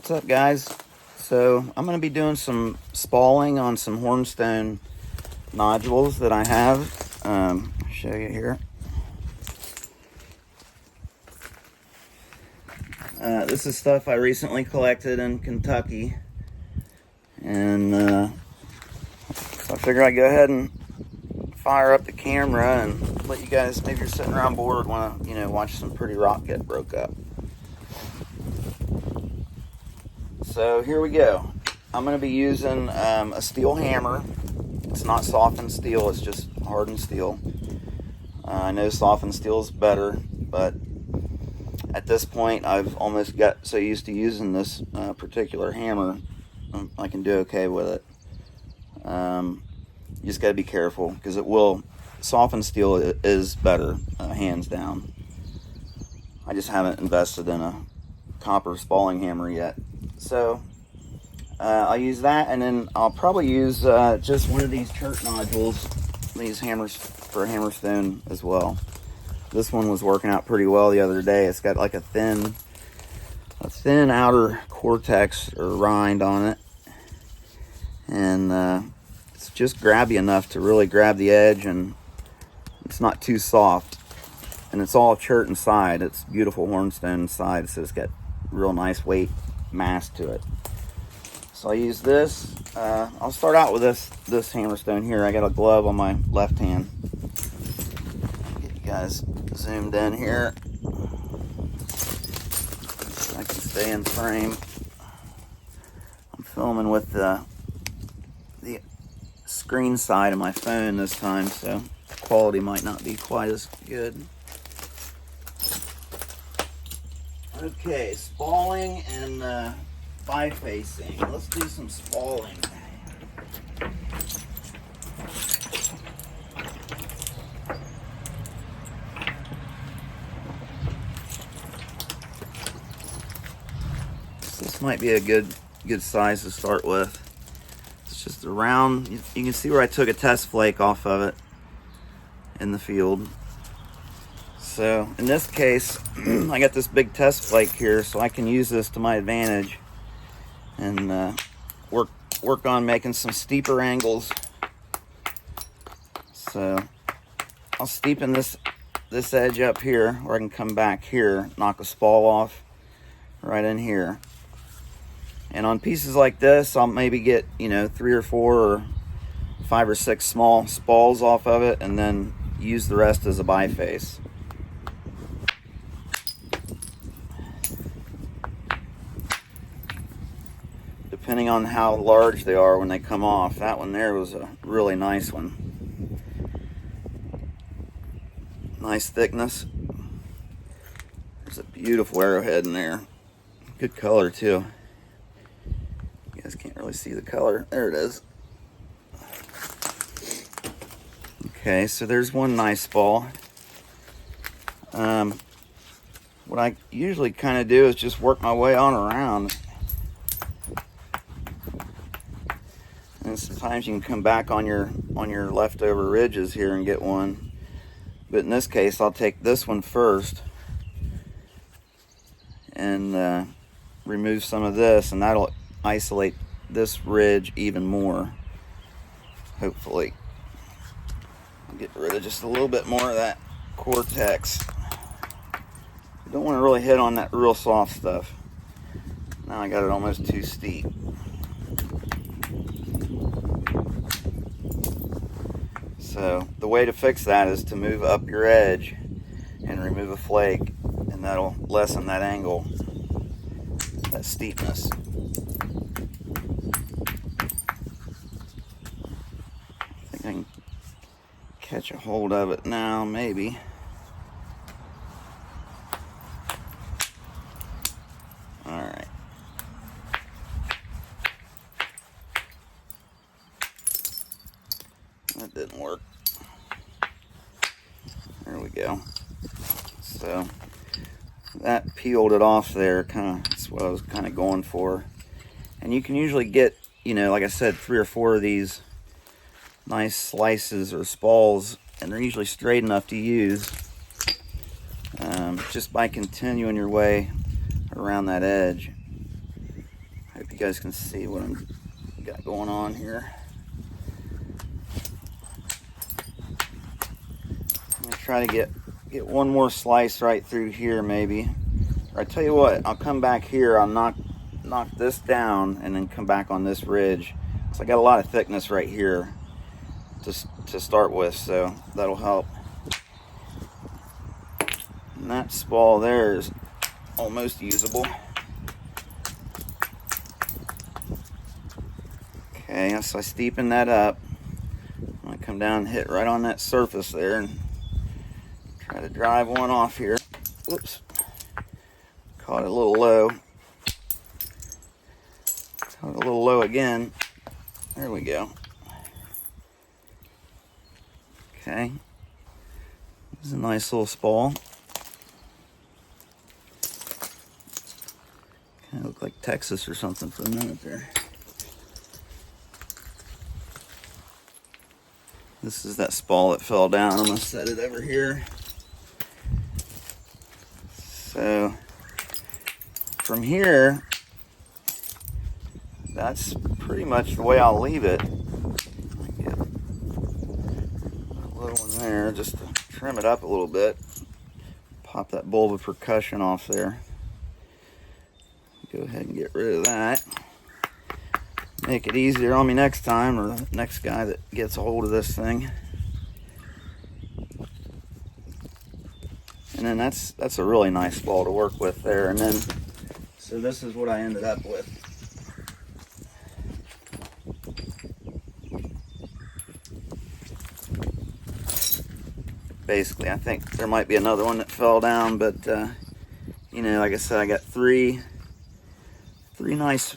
What's up, guys? So I'm going to be doing some spalling on some hornstone nodules that I have. I'll show you here. This is stuff I recently collected in Kentucky, and so I figured I'd go ahead and fire up the camera and let you guys, maybe you're sitting around bored, want to watch some pretty rock get broke up. So here we go. I'm going to be using a steel hammer. It's not softened steel, it's just hardened steel. I know softened steel is better, but at this point I've almost got so used to using this particular hammer, I can do okay with it. You just got to be careful because it will, softened steel is better, hands down. I just haven't invested in a copper spalling hammer yet. So I'll use that, and then I'll probably use just one of these chert nodules, these hammers for hammerstone as well. This one was working out pretty well the other day. It's got like a thin outer cortex or rind on it, and it's just grabby enough to really grab the edge, and it's not too soft, and it's all chert inside. It's beautiful hornstone inside, so it's got real nice weight mass to it. So I use this. I'll start out with this hammerstone here. I got a glove on my left hand. Get you guys zoomed in here so I can stay in frame. I'm filming with the screen side of my phone this time, so quality might not be quite as good. Okay, spalling and bifacing. Let's do some spalling. This might be a good size to start with. It's just a round. You can see where I took a test flake off of it in the field. So in this case, I got this big test flake here, so I can use this to my advantage and work on making some steeper angles. So I'll steepen this edge up here, or I can come back here, knock a spall off right in here. And on pieces like this, I'll maybe get 3 or 4 or 5 or 6 small spalls off of it, and then use the rest as a biface. Depending on how large they are when they come off. That one there was a really nice one. Nice thickness. There's a beautiful arrowhead in there. Good color too. You guys can't really see the color. There it is. Okay, so there's one nice ball. What I usually kind of do is just work my way on around. And sometimes you can come back on your leftover ridges here and get one. But in this case, I'll take this one first and remove some of this, and that'll isolate this ridge even more, hopefully. I'll get rid of just a little bit more of that cortex. You don't want to really hit on that real soft stuff. Now I got it almost too steep. So the way to fix that is to move up your edge and remove a flake, and that'll lessen that angle, that steepness. I think I can catch a hold of it now, maybe. All right. That didn't work. There we go. So that peeled it off there, that's what I was kind of going for. And you can usually get, like I said, 3 or 4 of these nice slices or spalls, and they're usually straight enough to use, just by continuing your way around that edge. Hope you guys can see what I'm got going on here. I'm gonna try to get one more slice right through here, maybe. Or I tell you what, I'll come back here. I'll knock this down and then come back on this ridge. So I got a lot of thickness right here to start with, so that'll help. And that spall there is almost usable. Okay, so I steepen that up. I'm gonna come down and hit right on that surface there and try to drive one off here. Whoops. Caught it a little low. Caught it a little low again. There we go. Okay. This is a nice little spall. Kind of looked like Texas or something for a minute there. This is that spall that fell down. I'm gonna set it over here. So from here, that's pretty much the way I'll leave it. Get a little one there just to trim it up a little bit. Pop that bulb of percussion off there. Go ahead and get rid of that. Make it easier on me next time, or the next guy that gets a hold of this thing. And then that's a really nice ball to work with there. And then, so this is what I ended up with. Basically, I think there might be another one that fell down, but you know, like I said, I got three nice,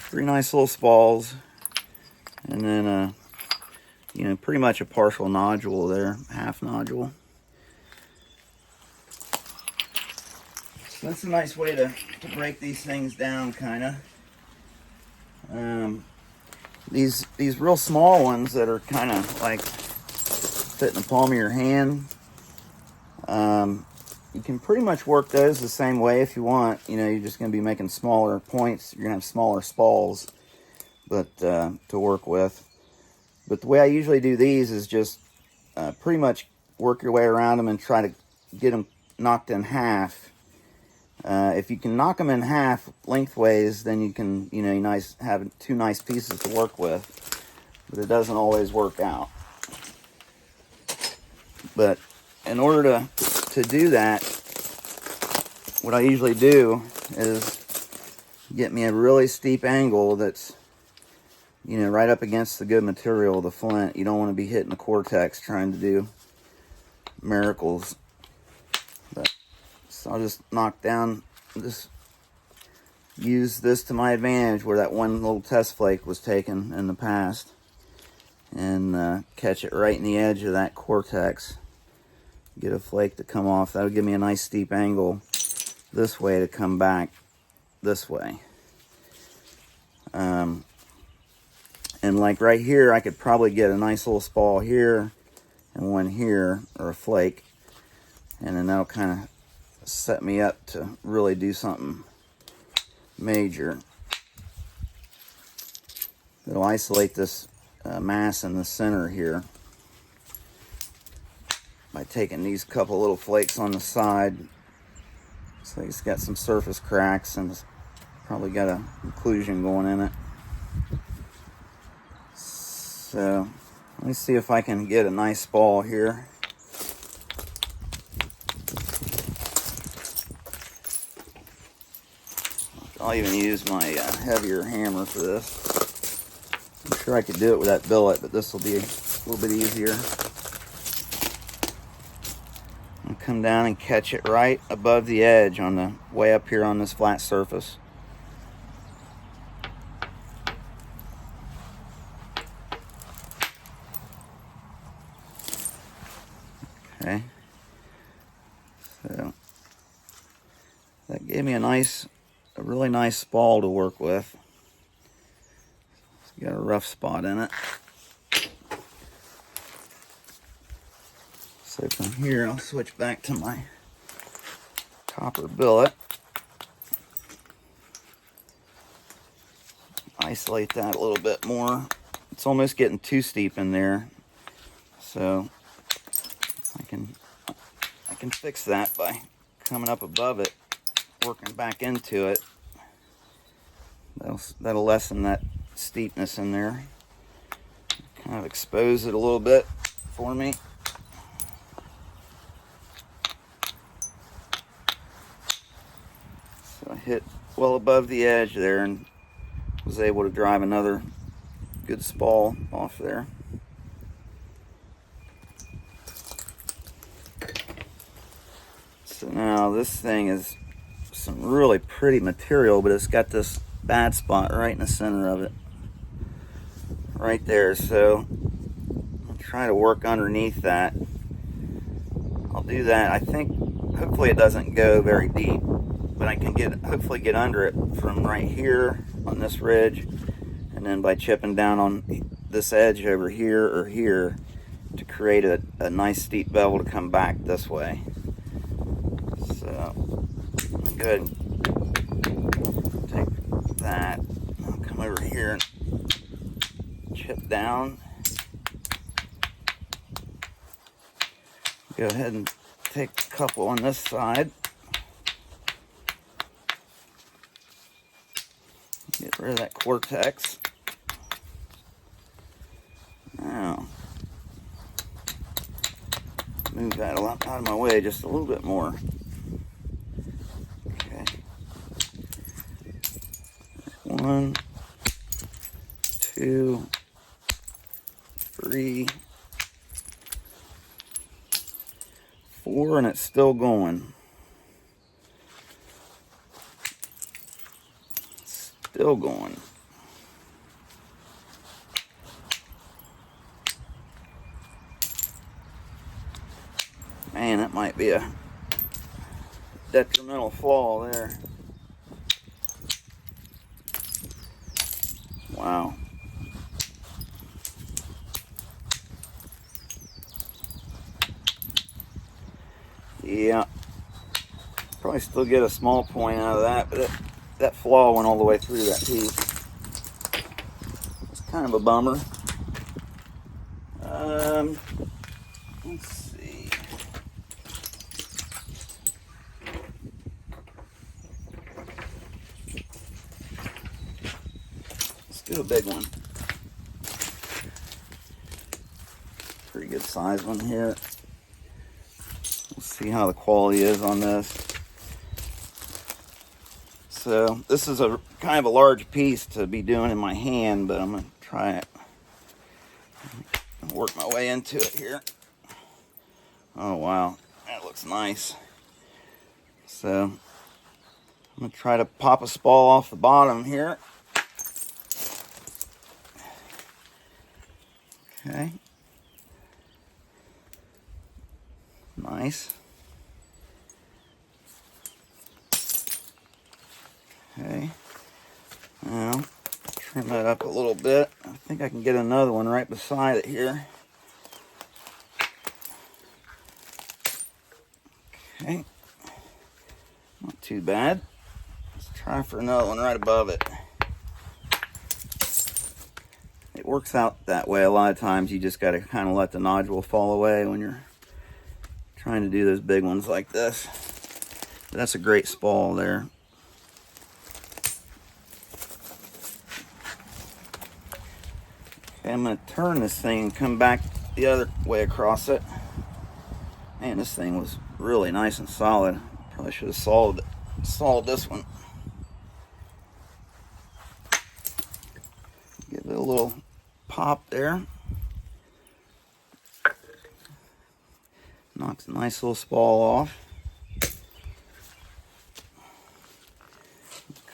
three nice little spalls, and then you know, pretty much a partial nodule there, half nodule. So that's a nice way to break these things down, kind of. These real small ones that are kind of like fit in the palm of your hand, you can pretty much work those the same way if you want. You know, you're just going to be making smaller points. You're going to have smaller spalls, but to work with. But the way I usually do these is just pretty much work your way around them and try to get them knocked in half. If you can knock them in half lengthways, then you can, you know, have two nice pieces to work with. But it doesn't always work out. But in order to do that, what I usually do is get me a really steep angle that's, you know, right up against the good material, the flint. You don't want to be hitting the cortex trying to do miracles. But, so I'll just knock down, just use this to my advantage where that one little test flake was taken in the past, and catch it right in the edge of that cortex. Get a flake to come off. That'll give me a nice steep angle this way to come back this way. And like right here, I could probably get a nice little spall here and one here, or a flake, and then that'll kind of set me up to really do something major. It'll isolate this mass in the center here by taking these couple little flakes on the side. So it's got some surface cracks and it's probably got a occlusion going in it. So let me see if I can get a nice ball here. I'll even use my heavier hammer for this. I'm sure I could do it with that billet, but this will be a little bit easier. I'll come down and catch it right above the edge on the way up here on this flat surface. Okay, so that gave me a really nice spall to work with. It's got a rough spot in it. So from here, I'll switch back to my copper billet. isolate that a little bit more. It's almost getting too steep in there, so I can fix that by coming up above it, working back into it. That'll lessen that steepness in there. Kind of expose it a little bit for me. So I hit well above the edge there and was able to drive another good spall off there. So now this thing is some really pretty material, but it's got this bad spot right in the center of it. Right there, so I'll try to work underneath that. I'll do that. I think hopefully it doesn't go very deep, but I can hopefully get under it from right here on this ridge, and then by chipping down on this edge over here or here to create a nice steep bevel to come back this way. So good. Take that. I'll come over here and chip down. Go ahead and take a couple on this side. Get rid of that cortex. Now, move that out of my way just a little bit more. Okay. 1, 2, 3, 4, and it's still going. Still going. Man, that might be a detrimental flaw there. Wow. Yeah, probably still get a small point out of that, but that flaw went all the way through that piece. It's kind of a bummer. Let's see. Let's do a big one. Pretty good size one here. We'll see how the quality is on this. So this is a kind of a large piece to be doing in my hand, but I'm going to try it. Work my way into it here. Oh wow, that looks nice. So I'm going to try to pop a spall off the bottom here. Okay. Nice. Okay. Now, trim that up a little bit. I think I can get another one right beside it here. Okay. Not too bad. Let's try for another one right above it. It works out that way. A lot of times you just got to kind of let the nodule fall away when you're trying to do those big ones like this. But that's a great spall there. Okay, I'm going to turn this thing and come back the other way across it. Man, this thing was really nice and solid. Probably should have sawed this one. Give it a little pop there. Knocks a nice little spall off.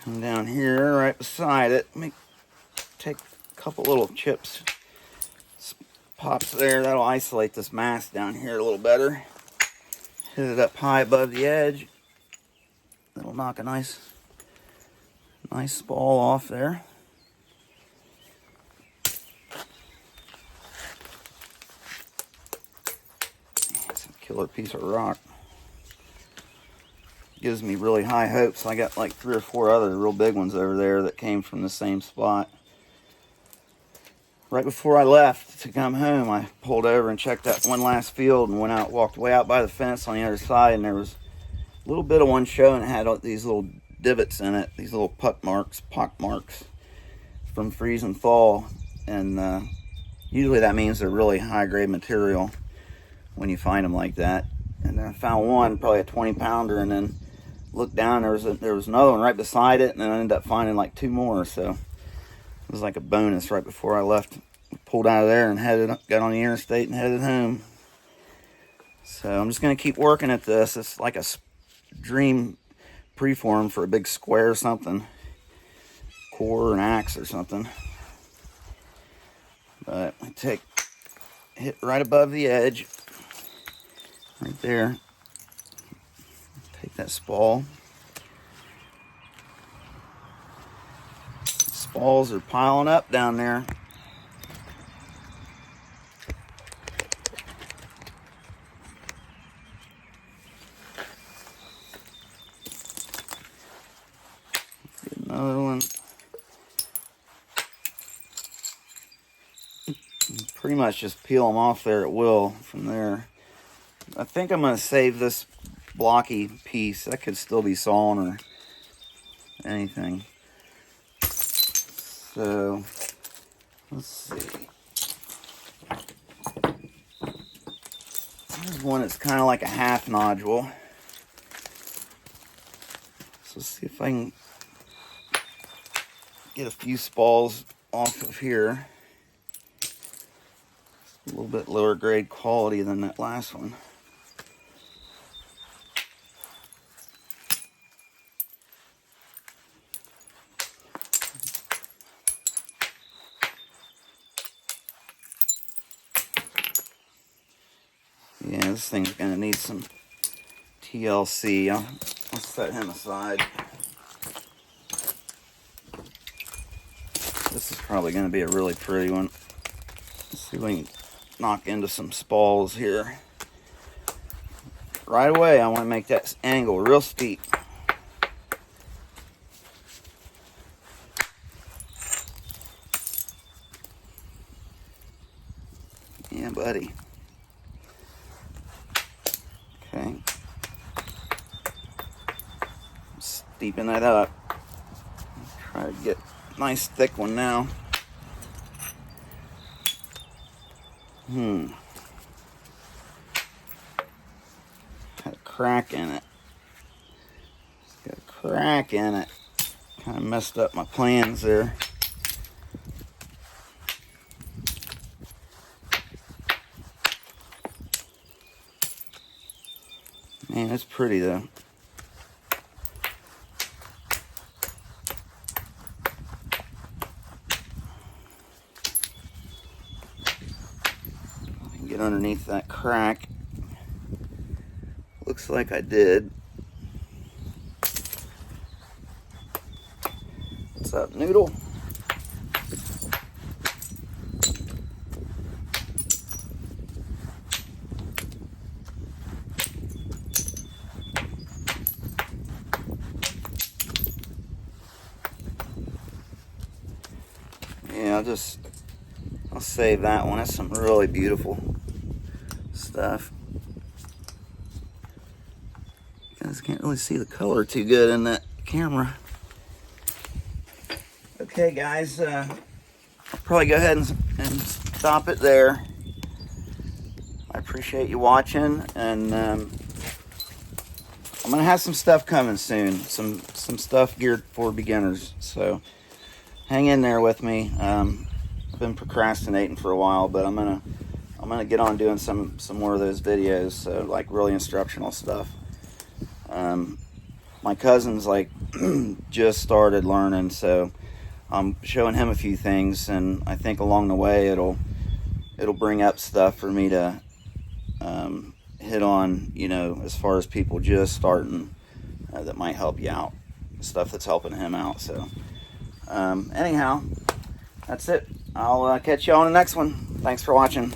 Come down here right beside it. Let me take a couple little chips. Pops there. That'll isolate this mass down here a little better. Hit it up high above the edge. That'll knock a nice spall off there. It's a killer piece of rock. Gives me really high hopes. I got like 3 or 4 other real big ones over there that came from the same spot. right before I left to come home, I pulled over and checked that one last field and went out, walked way out by the fence on the other side, and there was a little bit of one showing. It had these little divots in it, these little pock marks from freeze and thaw, and usually that means they're really high grade material when you find them like that. And then I found one, probably a 20-pounder, and then looked down, there was another one right beside it, and then I ended up finding like 2 more. So it was like a bonus right before I left. Pulled out of there and got on the interstate and headed home. So I'm just going to keep working at this. It's like a dream preform for a big square or something, core or an axe or something. But I hit right above the edge, right there. Take that spall. Spalls are piling up down there. Get another one. Pretty much just peel them off there at will from there. I think I'm going to save this blocky piece. That could still be sawn or anything. So, let's see. Here's one that's kind of like a half nodule. So let's see if I can get a few spalls off of here. A little bit lower grade quality than that last one. Yeah, this thing's gonna need some TLC. I'll set him aside. This is probably gonna be a really pretty one. Let's see if we can knock into some spalls here. Right away, I want to make that angle real steep. Yeah, buddy. Okay. Steepen that up. Try to get a nice thick one now. Had a crack in it. Got a crack in it. Kind of messed up my plans there. Man, it's pretty though. Get underneath that crack. Looks like I did. What's up, Noodle? Yeah, I'll save that one. That's some really beautiful stuff. You guys can't really see the color too good in that camera. Okay, guys, I'll probably go ahead and stop it there. I appreciate you watching, and I'm gonna have some stuff coming soon. Some stuff geared for beginners. So hang in there with me. I've been procrastinating for a while, but I'm gonna get on doing some more of those videos. So like really instructional stuff. My cousin's like just started learning, so I'm showing him a few things, and I think along the way it'll bring up stuff for me to hit on, you know, as far as people just starting that might help you out, stuff that's helping him out. So anyhow, that's it. I'll catch you on the next one. Thanks for watching.